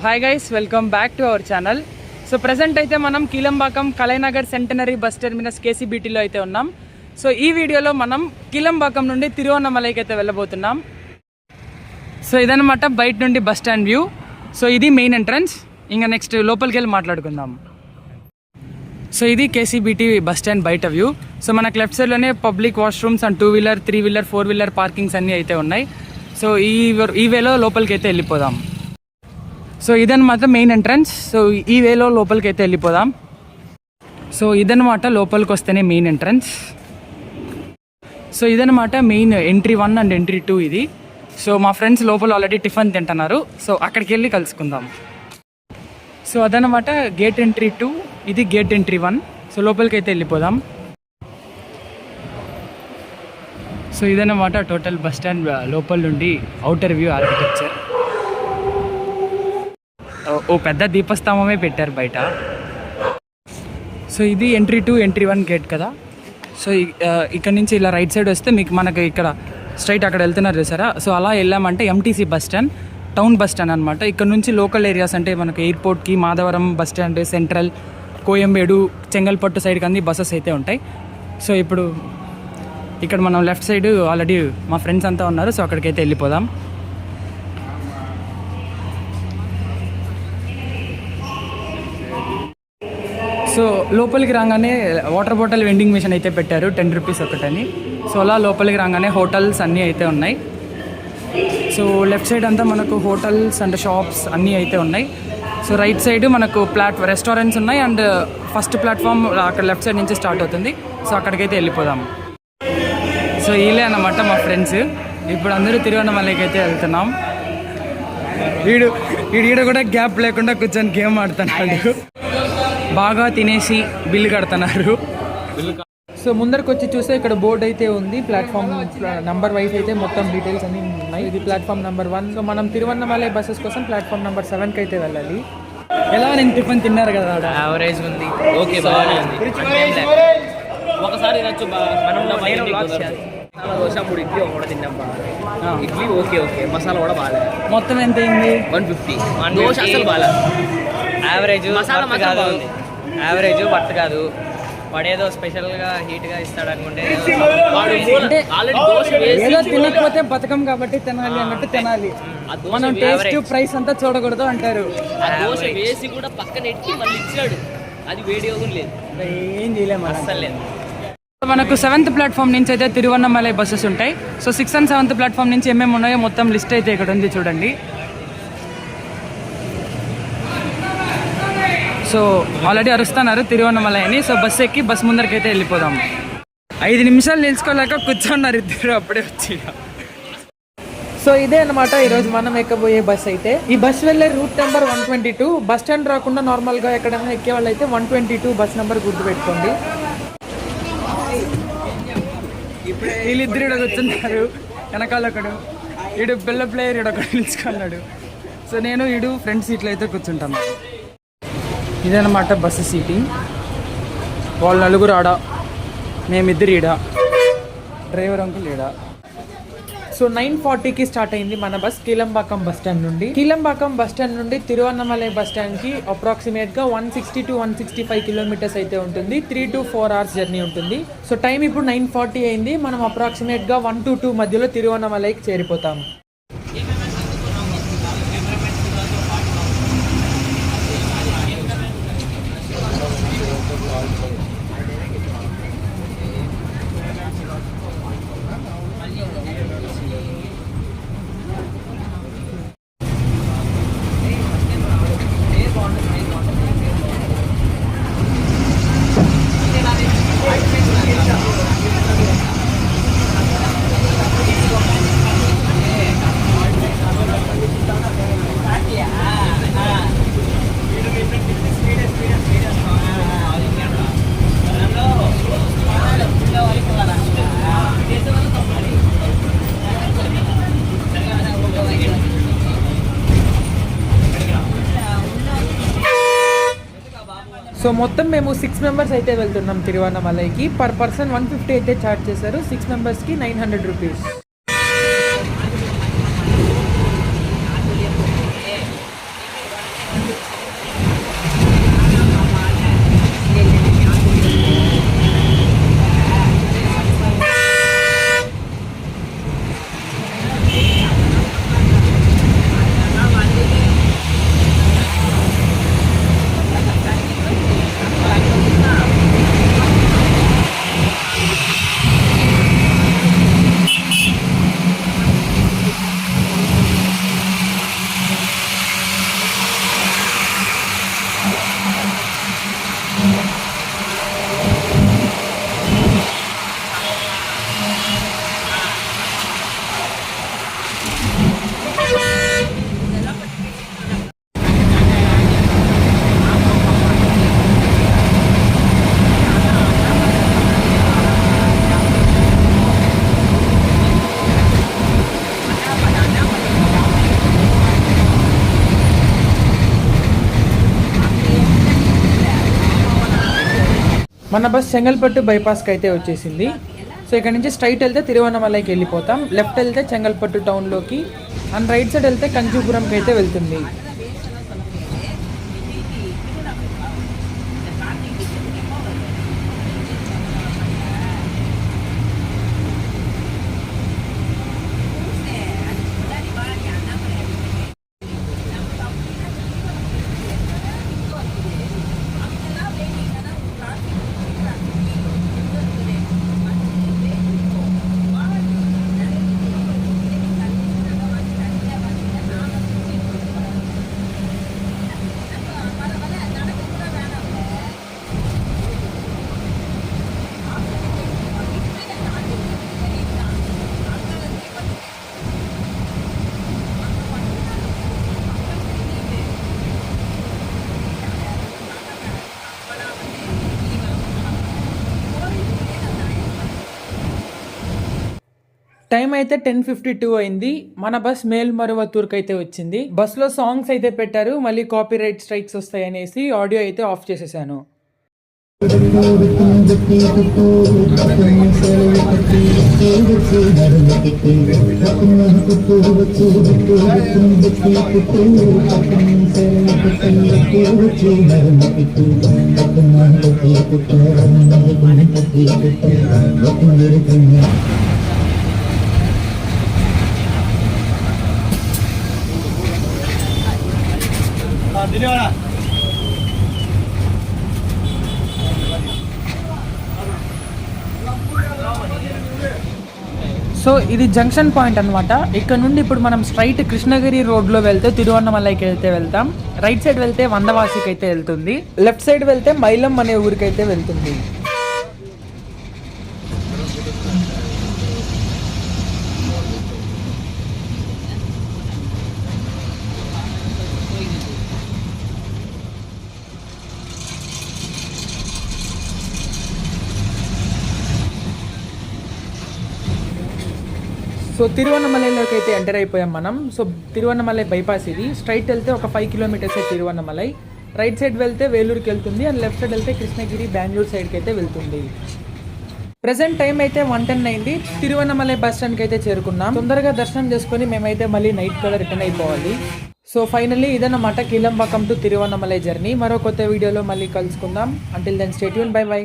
Hi guys, welcome back to our channel. So present అయితే మనం కీలంబాకం కలైనగర్ centenary bus terminus కేసీబీటీలో అయితే ఉన్నాం. సో ఈ వీడియోలో మనం కీలంబాకం నుండి తిరువన్నమలైకి అయితే వెళ్ళబోతున్నాం. సో ఇదన్నమాట బయట నుండి బస్ స్టాండ్ వ్యూ. సో ఇది మెయిన్ ఎంట్రన్స్. ఇంకా నెక్స్ట్ లోపలికి వెళ్ళి మాట్లాడుకుందాం. సో ఇది కేసీబీటీ బస్ స్టాండ్ బయట వ్యూ. సో మనకు లెఫ్ట్ సైడ్లోనే public washrooms and 2 wheeler 3 wheeler 4 wheeler parkings అన్నీ అయితే ఉన్నాయి. సో ఈ వేలో లోపలికి అయితే వెళ్ళిపోదాం. సో ఇదన్నమాట మెయిన్ ఎంట్రన్స్. సో ఈ వేలో లోపలికి అయితే వెళ్ళిపోదాం. సో ఇదన్నమాట లోపలికి వస్తేనే మెయిన్ ఎంట్రన్స్. సో ఇదన్నమాట మెయిన్ ఎంట్రీ 1 అండ్ ఎంట్రీ 2 ఇది. సో మా ఫ్రెండ్స్ లోపల ఆల్రెడీ టిఫిన్ తింటున్నారు. సో అక్కడికి వెళ్ళి కలుసుకుందాం. సో అదనమాట గేట్ ఎంట్రీ 2, ఇది గేట్ ఎంట్రీ 1. సో లోపలికి అయితే వెళ్ళిపోదాం. సో ఇదన్నమాట టోటల్ బస్ స్టాండ్ లోపల నుండి అవుటర్ వ్యూ ఆర్కిటెక్చర్. ఓ పెద్ద దీపస్తంభమే పెట్టారు బయట. సో ఇది ఎంట్రీ 2 ఎంట్రీ 1 గేట్ కదా. సో ఇక్కడ నుంచి ఇలా రైట్ సైడ్ వస్తే మనకి ఇక్కడ స్ట్రైట్ అక్కడ వెళ్తున్నారు చూసారా. సో అలా వెళ్ళామంటే MTC bus stand, town bus stand అనమాట. ఇక్కడ నుంచి లోకల్ ఏరియాస్ అంటే మనకు ఎయిర్పోర్ట్కి, Madhavaram bus stand, central, Koyambedu, Chengalpattu సైడ్కి అన్ని బస్సెస్ అయితే ఉంటాయి. సో ఇప్పుడు ఇక్కడ మనం లెఫ్ట్ సైడ్ ఆల్రెడీ మా ఫ్రెండ్స్ అంతా ఉన్నారు. సో అక్కడికైతే వెళ్ళిపోదాం. సో లోపలికి రాగానే వాటర్ బాటిల్ వెండింగ్ మిషన్ అయితే పెట్టారు, 10 రూపీస్ ఒకటని. సో అలా లోపలికి రాగానే హోటల్స్ అన్నీ అయితే ఉన్నాయి. సో లెఫ్ట్ సైడ్ అంతా మనకు హోటల్స్ అండ్ షాప్స్ అన్నీ అయితే ఉన్నాయి. సో రైట్ సైడ్ మనకు రెస్టారెంట్స్ ఉన్నాయి. అండ్ ఫస్ట్ ప్లాట్ఫామ్ అక్కడ లెఫ్ట్ సైడ్ నుంచి స్టార్ట్ అవుతుంది. సో అక్కడికైతే వెళ్ళిపోదాం. సో వీళ్ళే అన్నమాట మా ఫ్రెండ్స్. ఇప్పుడు అందరూ తిరువన్నమలైకి అయితే వెళ్తున్నాం. వీడు కూడా గ్యాప్ లేకుండా కూర్చొని గేమ్ ఆడుతున్నాడు. బాగా తినేసి బిల్లు కడుతున్నారు. సో ముందరికి వచ్చి చూస్తే ఇక్కడ బోర్డు అయితే ఉంది. ప్లాట్ఫామ్ నెంబర్ వైజ్ అయితే మొత్తం డీటెయిల్స్ అన్నీ ఉన్నాయి. ఇది ప్లాట్ఫామ్ నెంబర్ 1. సో మనం తిరువన్నమలై బస్సెస్ కోసం ప్లాట్ఫామ్ నెంబర్ 7కి అయితే వెళ్ళాలి. ఎలా నేను టిఫిన్ తిన్నారు కదా, యావరేజ్ ఉంది, ఓకే, బాగానే ఉంది. ఒకసారి తినచ్చు. మనం దోశ 3 ఇడ్లీ కూడా తిన్నాం. ఇడ్లీ ఓకే, మసాలా కూడా బాగాలేదు. మొత్తం ఎంత అయింది? 150. దోశ అసలు బాగాలేదు. యావరేజ్, మసాలా కాదు, యావరేజ్ వర్త్ కాదు. వాడేదో స్పెషల్గా హీట్గా ఇస్తాడు అనుకుంటే ఏదో తినకపోతే బతకం కాబట్టి తినాలి అన్నట్టు తినాలి. మనం టేస్ట్ ప్రైస్ అంతా చూడకూడదు అంటారు. దోశ వేసి కూడా పక్కన ఎట్టి మళ్ళీ ఇచ్చాడు. అది వేడి లేదు, ఏం చేయలేము, అస్సలు లేదు. మనకు 7th ప్లాట్ఫామ్ నుంచి అయితే తిరువన్నమలై బస్సెస్ ఉంటాయి. So 6th and 7th platform నుంచి ఏమేమి ఉన్నాయో మొత్తం లిస్ట్ అయితే ఇక్కడ ఉంది చూడండి. సో ఆల్రెడీ అరుస్తున్నారు తిరువన్నమలై అని. సో బస్ ఎక్కి బస్ ముందరికి అయితే వెళ్ళిపోదాం. 5 నిమిషాలు నిలుచుకోలేక కూర్చున్నారు ఇద్దరు, అప్పుడే వచ్చి. సో ఇదే అనమాట ఈరోజు మనం ఎక్కబోయే బస్ అయితే. ఈ బస్ వెళ్ళే రూట్ నెంబర్ 122. బస్ స్టాండ్ రాకుండా నార్మల్గా ఎక్కడైనా ఎక్కే వాళ్ళు అయితే 122 బస్ నెంబర్ గుర్తుపెట్టుకోండి. వీళ్ళిద్దరు ఇక్కడ కూర్చున్నారు. వెనకాల ఒకడు, ఈడు బెల్ల ప్లేయర్, ఈడు ఒకడు నిలుచుకున్నాడు. సో నేను ఈడు ఫ్రంట్ సీట్లో అయితే కూర్చుంటాను. ఇదన్నమాట బస్సు సీటింగ్. వాళ్ళు 4 ఆడ, మేమిద్దరు ఈడ, డ్రైవర్ అంకుల్ ఈడ. సో 9:40కి స్టార్ట్ అయింది మన బస్ కీలంబాకం బస్ స్టాండ్ నుండి. కీలంబాకం బస్ స్టాండ్ నుండి తిరువన్నమలై బస్ స్టాండ్కి అప్రాక్సిమేట్గా 160 to 165 కిలోమీటర్స్ అయితే ఉంటుంది. 3 to 4 hours జర్నీ ఉంటుంది. సో టైం ఇప్పుడు 9:40 అయింది. మనం అప్రాక్సిమేట్గా 1 to 2 మధ్యలో తిరువన్నమలైకి చేరిపోతాము. సో మొత్తం మేము 6 మెంబర్స్ అయితే వెళ్తున్నాం తిరువన్నమలైకి. పర్ పర్సన్ 150 అయితే ఛార్జ్ చేశారు. 6 మెంబర్స్కి 900 రూపీస్. మన బస్ చెంగల్పట్టు బైపాస్కి అయితే వచ్చేసింది. సో ఇక్కడ నుంచి స్ట్రైట్ వెళ్తే తిరువన్నమలైకి వెళ్ళిపోతాం, లెఫ్ట్ వెళ్తే చెంగల్పట్టు టౌన్లోకి, అండ్ రైట్ సైడ్ వెళ్తే కంచీపురంకి అయితే వెళ్తుంది. టైం అయితే 10:52 అయింది. మన బస్ మేల్మరువత్తూర్కి అయితే వచ్చింది. బస్లో సాంగ్స్ అయితే పెట్టారు, మళ్ళీ కాపీ రైట్ స్ట్రైక్స్ వస్తాయి అనేసి ఆడియో అయితే ఆఫ్ చేసేసాను. సో ఇది జంక్షన్ పాయింట్ అనమాట. ఇక్కడ నుండి ఇప్పుడు మనం స్ట్రైట్ కృష్ణగిరి రోడ్లో వెళ్తే తిరువన్నమలైకి అయితే వెళ్తాం. రైట్ సైడ్ వెళ్తే వందవాసికి అయితే వెళ్తుంది, లెఫ్ట్ సైడ్ వెళ్తే మైలం అనే ఊరికి అయితే వెళ్తుంది. సో తిరువన్నమలైలోకి అయితే ఎంటర్ అయిపోయాం మనం. సో తిరువన్నమలై బైపాస్ ఇది. స్ట్రైట్ వెళ్తే ఒక 5 కిలోమీటర్స్ తిరువన్నమలై, రైట్ సైడ్ వెళ్తే వేలూరుకి వెళ్తుంది, అండ్ లెఫ్ట్ సైడ్ వెళ్తే కృష్ణగిరి బెంగళూరు సైడ్కి అయితే వెళ్తుంది. ప్రెసెంట్ టైం అయితే 1:10 అయింది. తిరువన్నమలై బస్ స్టాండ్కి అయితే చేరుకున్నాం. తొందరగా దర్శనం చేసుకొని మేమైతే మళ్ళీ నైట్ కల్లా రిటర్న్ అయిపోవాలి. సో ఫైనల్లీ ఇదన్నమాట కిలంబాకం టు తిరువన్నమలై జర్నీ. మరో కొత్త వీడియోలో మళ్ళీ కలుసుకుందాం. Until then stay tune, bye by.